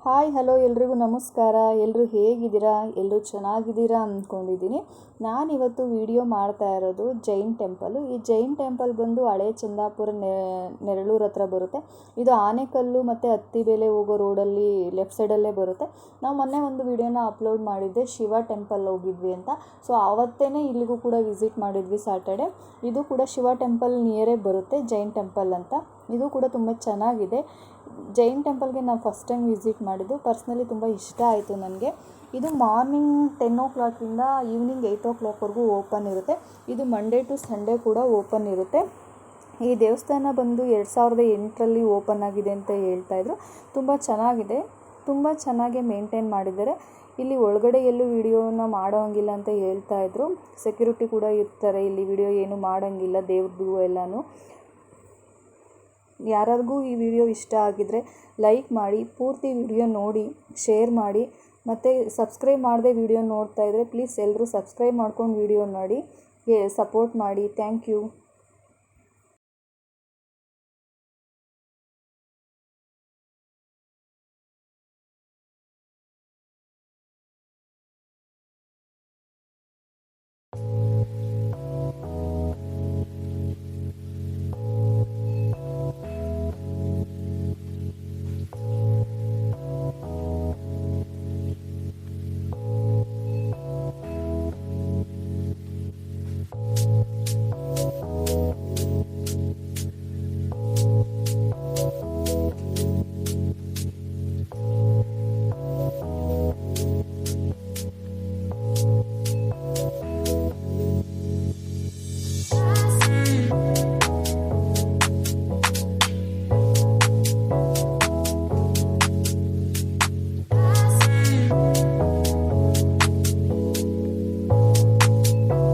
Hi hello ಎಲ್ರಿಗೂ ನಮಸ್ಕಾರ. ಎಲ್ಲರೂ ಹೇಗಿದ್ದೀರಾ? ಎಲ್ಲರೂ ಚೆನ್ನಾಗಿದ್ದೀರಾ ಅಂದ್ಕೊಂಡಿದ್ದೀನಿ. ನಾನಿವತ್ತು ವಿಡಿಯೋ ಮಾಡ್ತಾ ಇರೋದು ಜೈನ್ ಟೆಂಪಲು. ಈ ಜೈನ್ ಟೆಂಪಲ್ ಬಂದು ಹಳೆ ಚಂದಾಪುರ ನೆರಳೂರು ಹತ್ರ ಬರುತ್ತೆ. ಇದು ಆನೆಕಲ್ಲು ಮತ್ತು ಅತ್ತಿಬೇಲೆ ಹೋಗೋ ರೋಡಲ್ಲಿ ಲೆಫ್ಟ್ ಸೈಡಲ್ಲೇ ಬರುತ್ತೆ. ನಾವು ಮೊನ್ನೆ ಒಂದು ವಿಡಿಯೋನ ಅಪ್ಲೋಡ್ ಮಾಡಿದ್ದೆ, ಶಿವ ಟೆಂಪಲ್ ಹೋಗಿದ್ವಿ ಅಂತ. ಸೊ ಆವತ್ತೇ ಇಲ್ಲಿಗೂ ಕೂಡ ವಿಸಿಟ್ ಮಾಡಿದ್ವಿ ಸಾಟರ್ಡೆ. ಇದು ಕೂಡ ಶಿವ ಟೆಂಪಲ್ ನಿಯರೇ ಬರುತ್ತೆ, ಜೈನ್ ಟೆಂಪಲ್ ಅಂತ. ಇದು ಕೂಡ ತುಂಬ ಚೆನ್ನಾಗಿದೆ. ಜೈನ್ ಟೆಂಪಲ್ಗೆ ನಾವು ಫಸ್ಟ್ ಟೈಮ್ ವಿಸಿಟ್ ಮಾಡಿದ್ದು. ಪರ್ಸ್ನಲಿ ತುಂಬ ಇಷ್ಟ ಆಯಿತು ನನಗೆ. ಇದು ಮಾರ್ನಿಂಗ್ 10 o'clock ಈವ್ನಿಂಗ್ 8 o'clockವರೆಗೂ ಓಪನ್ ಇರುತ್ತೆ. ಇದು ಮಂಡೇ ಟು ಸಂಡೇ ಕೂಡ ಓಪನ್ ಇರುತ್ತೆ. ಈ ದೇವಸ್ಥಾನ ಬಂದು 2008ರಲ್ಲಿ ಓಪನ್ ಆಗಿದೆ ಅಂತ ಹೇಳ್ತಾಯಿದ್ರು. ತುಂಬ ಚೆನ್ನಾಗಿದೆ, ತುಂಬ ಚೆನ್ನಾಗಿ ಮೇಂಟೈನ್ ಮಾಡಿದ್ದಾರೆ. ಇಲ್ಲಿ ಒಳಗಡೆ ಎಲ್ಲೂ ವಿಡಿಯೋನ ಮಾಡೋಂಗಿಲ್ಲ ಅಂತ ಹೇಳ್ತಾಯಿದ್ರು. ಸೆಕ್ಯೂರಿಟಿ ಕೂಡ ಇರ್ತಾರೆ ಇಲ್ಲಿ, ವಿಡಿಯೋ ಏನು ಮಾಡೋಂಗಿಲ್ಲ ದೇವ್ರದ್ದು ಎಲ್ಲನೂ. ಯಾರಿಗೂ ಈ ವಿಡಿಯೋ ಇಷ್ಟ ಆಗಿದ್ದರೆ ಲೈಕ್ ಮಾಡಿ, ಪೂರ್ತಿ ವಿಡಿಯೋ ನೋಡಿ ಶೇರ್ ಮಾಡಿ. ಮತ್ತು ಸಬ್ಸ್ಕ್ರೈಬ್ ಮಾಡದೆ ವಿಡಿಯೋ ನೋಡ್ತಾ ಇದ್ದರೆ ಪ್ಲೀಸ್ ಎಲ್ಲರೂ ಸಬ್ಸ್ಕ್ರೈಬ್ ಮಾಡ್ಕೊಂಡು ವಿಡಿಯೋ ನೋಡಿ ಸಪೋರ್ಟ್ ಮಾಡಿ. Thank you.